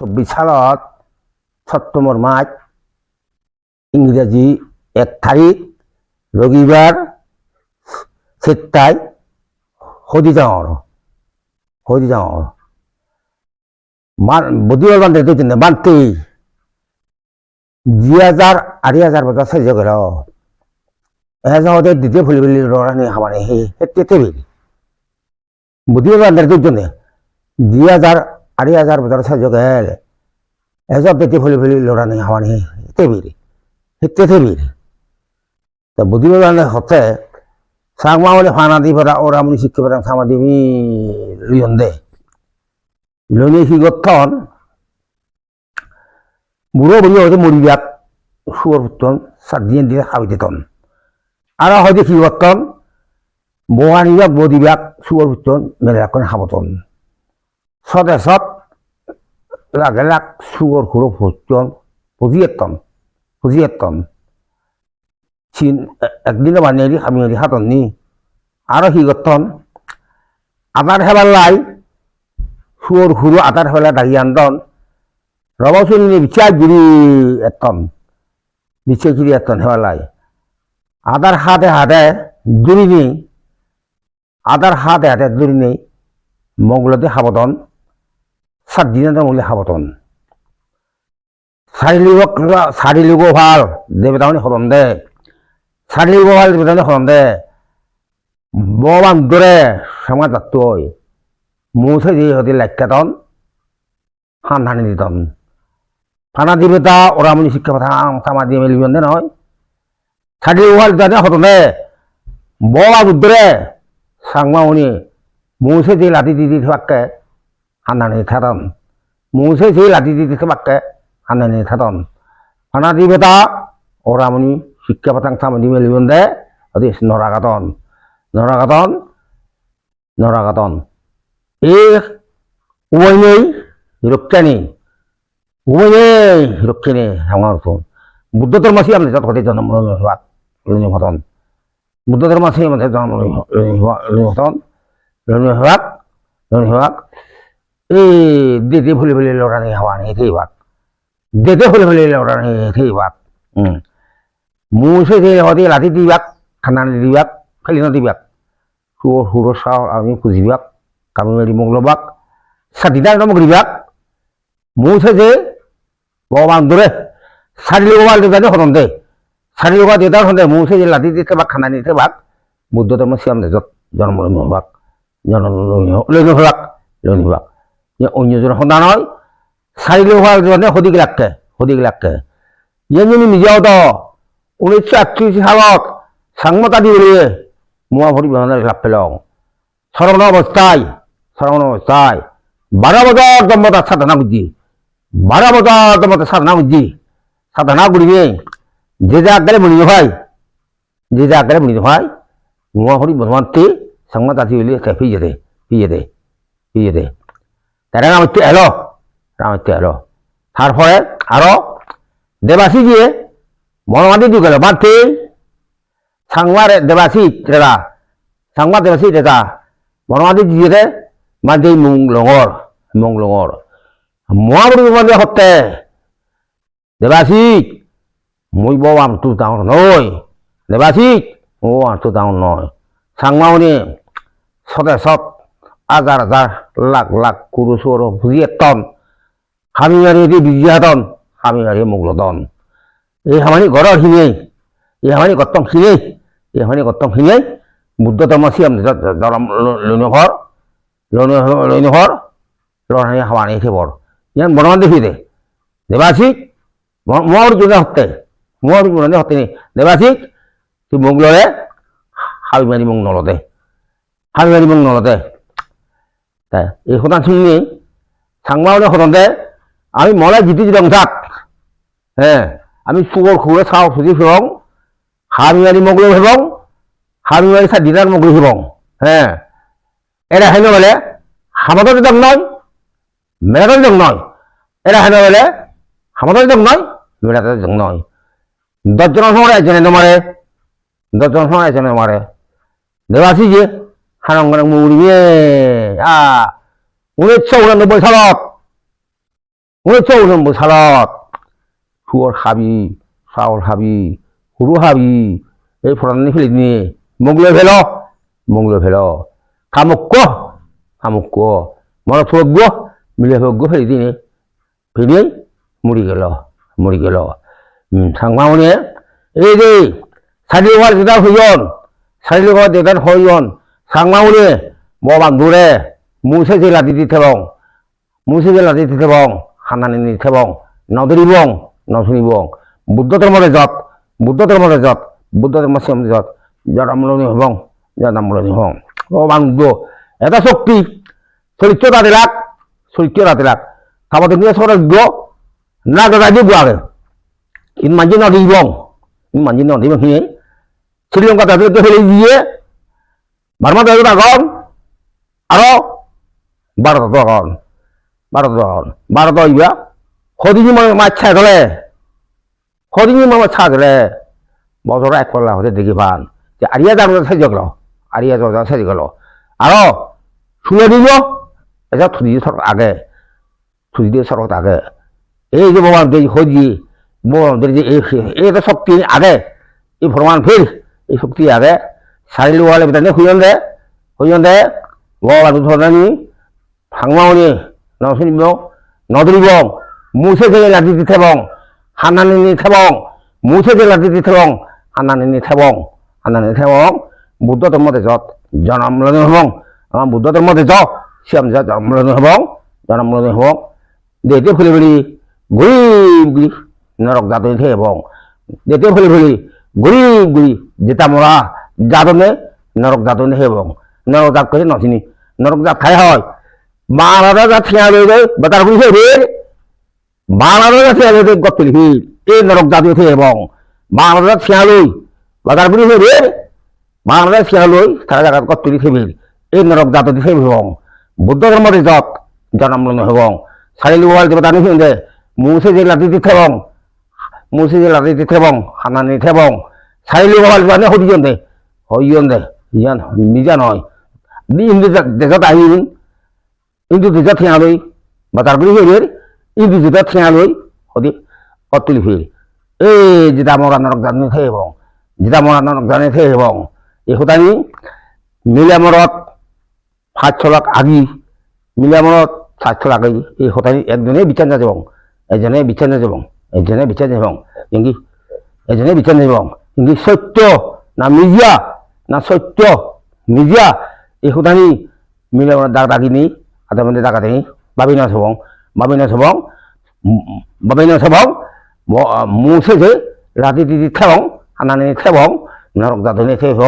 24 সালত সেপ্টেম্বর মাস ইংরেজি 1 তারিখ রবিবার সেটায় হদিজাঙর বুধবার বান্ধে দুদিন বানতে 2000 বছর সাইজ গেল এজাহতে দিতে ফুলি ফুলি রানি হামানে হে হেতে বেরি বুধবার বান্ধে দুদিন 2000 বছর সাইজ গেল এজাহ দিতে ফুলি ফুলি রানি হামানে হেতে বেরি তা বুধবার বান্ধে হতে সাংমা বলে ফানা দি পড়া ওরা আমি শিক্ষা পেলাম সামা দিবি লিয়ন্দে লনি কি গঠন বুড়ো বুড়ি হয়তো মরিবাক সুর ফুটন 7 দিন দিয়ে খাবি দিতন আর হয়তো কি গঠন বহানিবাক বদিবাক সুর ফুটন মেলাখন খাবতন সদেশত লাখ লাখ সুর খুঁড়ো ফুটন পুজিয়েতন চীন একদিনে বানিয়ে আমি হাতন নি আরো কি গঠন আদার হেবার লাই সুর খুঁড়ো আদার হেলা দাঁড়িয়ে আনতন রবসুনি বিচারগিরি এতন হেবার লাই আদার হাতে দূরি নেই মঙ্গলতে হাবতন 7 দিনের মূল্যে হাবতন শারীরিক ভাল দেবতামনি হতন দে শারীরিক ভাল দেবতামনি হতন দে ববান দরে সমাজ তৈ মুছে দিয়ে হতে লাইকাতন হান দিতন ফানা দিবেতা ওরা আমি শিক্ষা কথা সামা দিয়ে মেলিবেন দে নয় শারীরিক ভাল দেবতা হতন দে ববা বুদ্ধরে সাংমা উনি মুছে দিয়ে লাঠি দিদি থাককে হান্দানি থাতন মুছে দিয়ে লাঠি দিদি থাককে হান্দানি থাতন ফানা দিবেতা ওরা আমি শিক্ষা কথা সামা দিয়ে মেলিবেন দে হতে নরাগাতন এই উভয় নেই রক্ষানি আমার বুদ্ধ ধর্ম সি আমাদের যত জন্ম হতন বুদ্ধ ধর্ম সি আমাদের জন্ম হতন এই দেতে ফুলে ফুলে লড়ানি হওয়া নেই বাক দেতে ফুলে ফুলে লড়ানি বাক মুছে দিয়ে হতে লাঠি দিবাক খানানি দিবাক ফেলিনা দিবাক সুর সাও আমি খুঁজিবাক কামি মারি মঙ্গলবাক সাদিদার নাম গরিবাক মুছে যে ভগবান ধরে শারীরিক ভাল দেবতানে হতন দে শারীরিক দেবতার হতে মুছে যে লাঠি দিতে বাক খানা নিতে বাক বুদ্ধ ধর্ম সিয়াম জন্ম লইবাক অন্যজন সন্তান হয় শারীরিক ভাল দেবতানে হদিক লাখকে ইয়ে নিজেও তো 1938 সালত সাংমতা দি বলিয়ে মুয়া ভরি বেহানের লাভ পেলাম সরবন অবস্থায় 12 বছর দম্মতা সাধনা করিবে যে জায়গায় মরিতে ভাই মুয়া ভরি বনমান্তি সাংমতা দি বলিয়ে ফিয়ে দে তারা রামতে এলো তারপরে আরো দেবাসী দিয়ে বনমান্তি দি গেল মানতে সাংমা দেবাসী দাদা বনমান্তি দিয়ে মানতে মুং লঙর মহাবুড়ি মানে হতে দেবাসিক মই বউ আমটু ডাঙর নয় দেবাসিক ও আমটু ডাঙর নয় সাংমাউনি সদেশত হাজার লাখ কুরু সৌর ভুজিয়ে টন হামি মারি বিজিয়াতন হামি মারি মুগলতন এই হামানি ঘরের হিনেই এই হামানি গত্তম হিনেই বুদ্ধ ধর্ম সিয়াম লইনঘর লড়াই হাওয়ানি খেবর ইয়ান বনমান দেখি দে দেবাসিক মোর জোনে হতে দেবাসিক তুই মঙ্গলরে হাবি মারি মং নলদে তাই এই সন্তান শুনি সাংমাউনে হতন দে আমি মলাই জিতি দিলাম থাক হ্যাঁ আমি সুগর খুঁড়ে চাও সুজি ফেরং হাবি মারি মঙ্গল ফেরং হাবি মারি সা দিনার মঙ্গল ফেরং হ্যাঁ এরা হেন বলে হামাদের দম নয় মেলাদের দম নয় এরা হেন বলে হামাদের দম নয় মেলাদের দম নয় 10 জনের সময় একজনে মারে দেবাসী যে হারঙ্গন মুড়িয়ে 1989 সালত 오늘 쪼우는 뭐 살아 9월 합의 4월 합의 후루 합의 이 보라는 hil리니 몽글 벨로 가먹고 뭐라 부었고 밀려먹고 hil리니 비니 무리gel로 상황원에 이제 살리고가 대단 허연 상황원에 뭐만 노래 무세제라 디디태봉 하나님이 태봉 너드리봉 너순이봉 무도들머리 시험지 젖 여러분이 허봉 여러분이 허봉 어방도 에다 속비 소리 쪼다들락 가봐도 소리 고 나가가지고 뭐하게 인만지 너리봉 히 실령 갖다 들 회리 위에 말만 더라건 알아 말아도 이거야 호딩이만 맞차더래 뭐더라 에콜라 호대 되게 반 아리아다로 세적으로 알아 중요하죠 그래서 투디 서로 악에 이게 뭐만 되지 호지 뭐 되지 이게 속기 악에 이 보러만 이 속기 악에 살리고 하려 비다네 후연대 뭐가도 소다니 방망원이 너스님도 너드리봉 무세제를 나디디 태봉 하나님이 태봉 무세제를 나디디 태봉 하나님이 태봉 무도들 못해서 전함물러는 허봉 무도들 못해서 시험자 전함물러는 허봉 내대 풀리풀리 구리 너럭자도 태봉 내대 풀리풀리 구리 지타모라 자도네 너럭자도 해봉 너럭자거리 너시니 너럭자 가야 마라가 태야되게 바다르고 해리 마라가 태야되게 것들이 이 너럭자도 해봉 마라가 태야로이 바다르고 해리 마라가 태야로이 타자가 것들이 해리 이 너럭자도 해봉 무도를 머리서 전함물러는 해봉 살리고 할 때보다는 힘든데 무세제를 나디디 태봉 하나님 태봉 살리고 할 때보다는 허이연데 이안 미잖아 니 인도자 다니는 인도자 태야로이 바다르고 해리 인도자 태야로이 어디 어떨 휘 지다모라 너럭자는 태봉 이 호단이 밀야모롯 파초락 아기 밀야모롯 사철락의 이 호단이 예전에 미쳤나지봉 여기 서쪽 나 미지야 이 호단이 밀야모롯 나가다기니 아다문데 나가다니 마비나서봉 뭐 무세제 라디디디 태봉 하나님의 태봉 너럭다더니 태봉